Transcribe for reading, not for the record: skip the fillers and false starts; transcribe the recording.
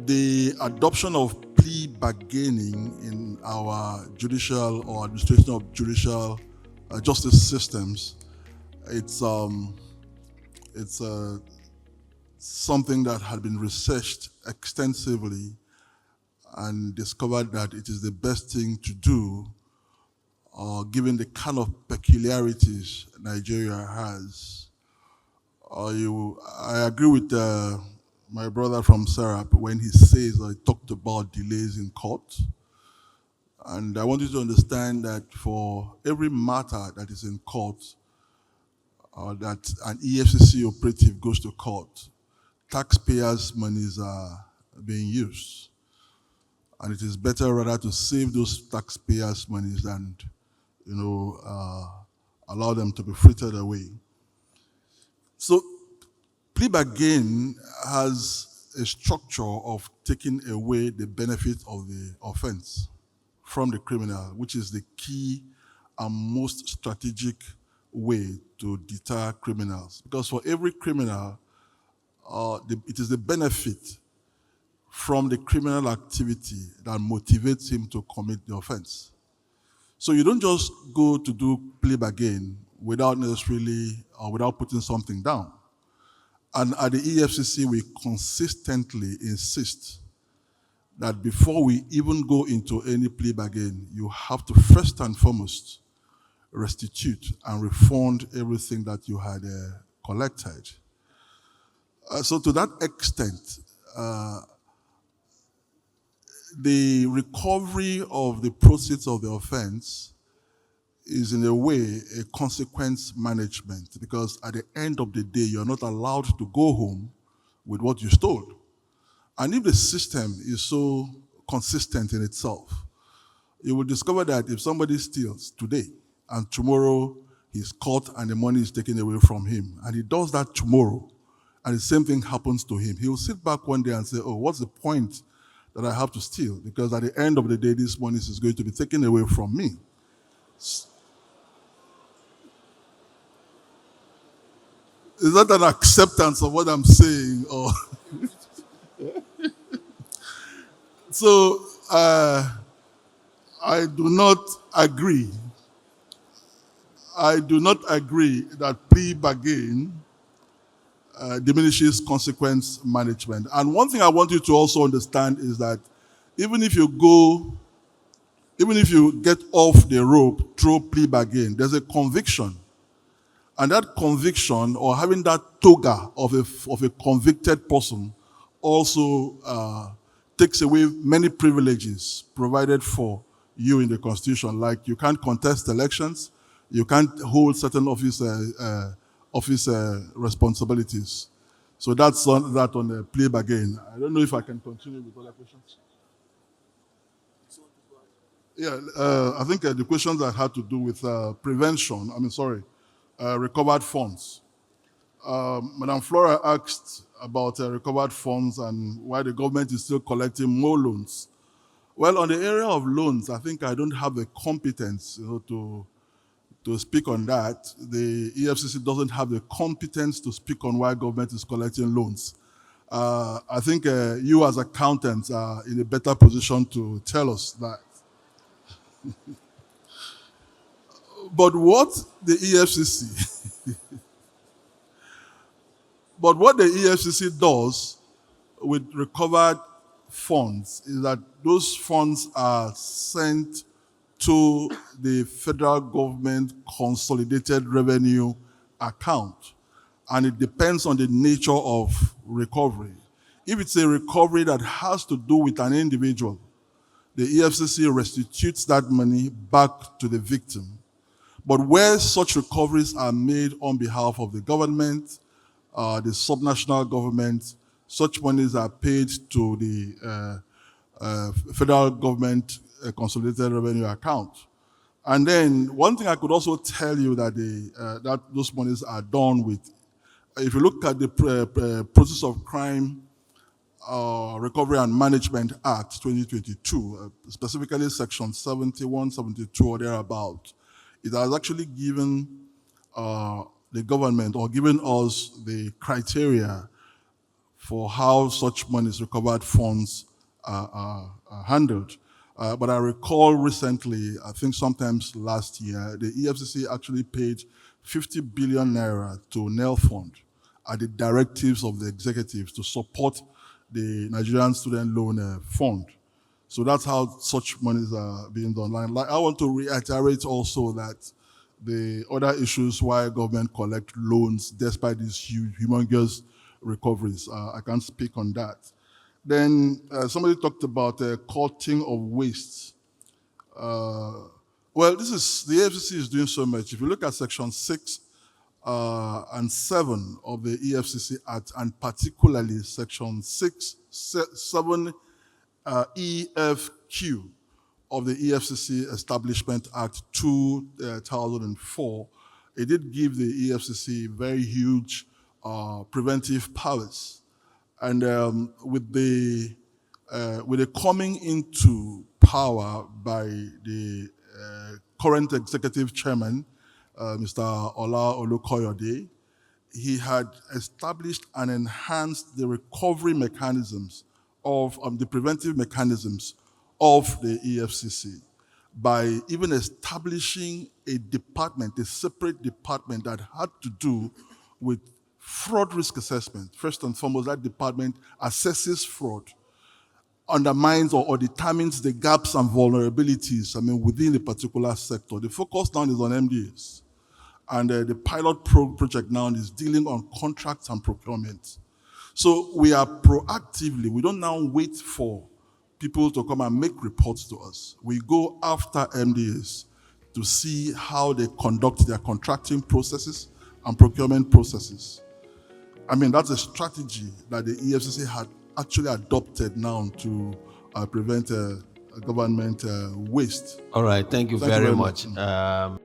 The adoption of plea bargaining in our judicial or administration of judicial justice systems, it's something that had been researched extensively and discovered that it is the best thing to do, given the kind of peculiarities Nigeria has. I agree with my brother from Serap when he says, he talked about delays in court. And I want you to understand that for every matter that is in court, that an EFCC operative goes to court, taxpayers' monies are being used. And it is better rather to save those taxpayers' monies than, allow them to be frittered away. So plea bargain has a structure of taking away the benefit of the offense from the criminal, which is the key and most strategic way to deter criminals. Because for every criminal, it is the benefit from the criminal activity that motivates him to commit the offense. So you don't just go to do plea bargain without necessarily, or without putting something down. And at the EFCC, we consistently insist that before we even go into any plea bargain, you have to first and foremost restitute and refund everything that you had collected. So to that extent, the recovery of the proceeds of the offense is in a way a consequence management, because at the end of the day, you're not allowed to go home with what you stole. And if the system is so consistent in itself, you will discover that if somebody steals today and tomorrow he's caught and the money is taken away from him, and he does that tomorrow, and the same thing happens to him, he will sit back one day and say, oh, what's the point that I have to steal? Because at the end of the day, this money is going to be taken away from me. Is that an acceptance of what I'm saying? Or So I do not agree. I do not agree that plea bargain diminishes consequence management. And one thing I want you to also understand is that even if you get off the rope through plea bargain, there's a conviction. And that conviction, or having that toga of a convicted person, also takes away many privileges provided for you in the Constitution. Like you can't contest elections, you can't hold certain office responsibilities. So that's that on the plea bargain. I don't know if I can continue with other questions. Yeah, I think the questions that had to do with prevention, recovered funds. Madam Flora asked about recovered funds and why the government is still collecting more loans. Well, on the area of loans, I think I don't have the competence to speak on that. The EFCC doesn't have the competence to speak on why government is collecting loans. I think you as accountants are in a better position to tell us that. But what the EFCC does with recovered funds is that those funds are sent to the federal government consolidated revenue account. And it depends on the nature of recovery. If it's a recovery that has to do with an individual, the EFCC restitutes that money back to the victim. But where such recoveries are made on behalf of the government, the subnational government, such monies are paid to the federal government consolidated revenue account. And then one thing I could also tell you that that those monies are done with, if you look at the Process of Crime Recovery and Management Act 2022, specifically section 71, 72 or thereabout, it has actually given the government or given us the criteria for how such monies, recovered funds, are handled. But I recall recently, I think sometimes last year, the EFCC actually paid 50 billion naira to NEL Fund at the directives of the executives to support the Nigerian Student Loan Fund. So that's how such monies are being done. Like, I want to reiterate also that the other issues why government collect loans despite these huge, humongous recoveries, I can't speak on that. Then somebody talked about cutting of waste. Well, this is the AFCC is doing so much. If you look at Section 6 and 7 of the EFCC Act, and particularly Section 7 EFQ of the EFCC Establishment Act 2004, it did give the EFCC very huge preventive powers. And with the coming into power by the current executive chairman, Mr. Olukoyede, he had established and enhanced the recovery mechanisms of the preventive mechanisms of the EFCC by even establishing a department, a separate department that had to do with fraud risk assessment. First and foremost, that department assesses fraud, undermines or determines the gaps and vulnerabilities, within a particular sector. The focus now is on MDAs. And the pilot project now is dealing on contracts and procurement. So we are proactively, we don't now wait for people to come and make reports to us. We go after MDAs to see how they conduct their contracting processes and procurement processes. That's a strategy that the EFCC had actually adopted now to prevent government waste. All right, thank you Thank you very very much. much.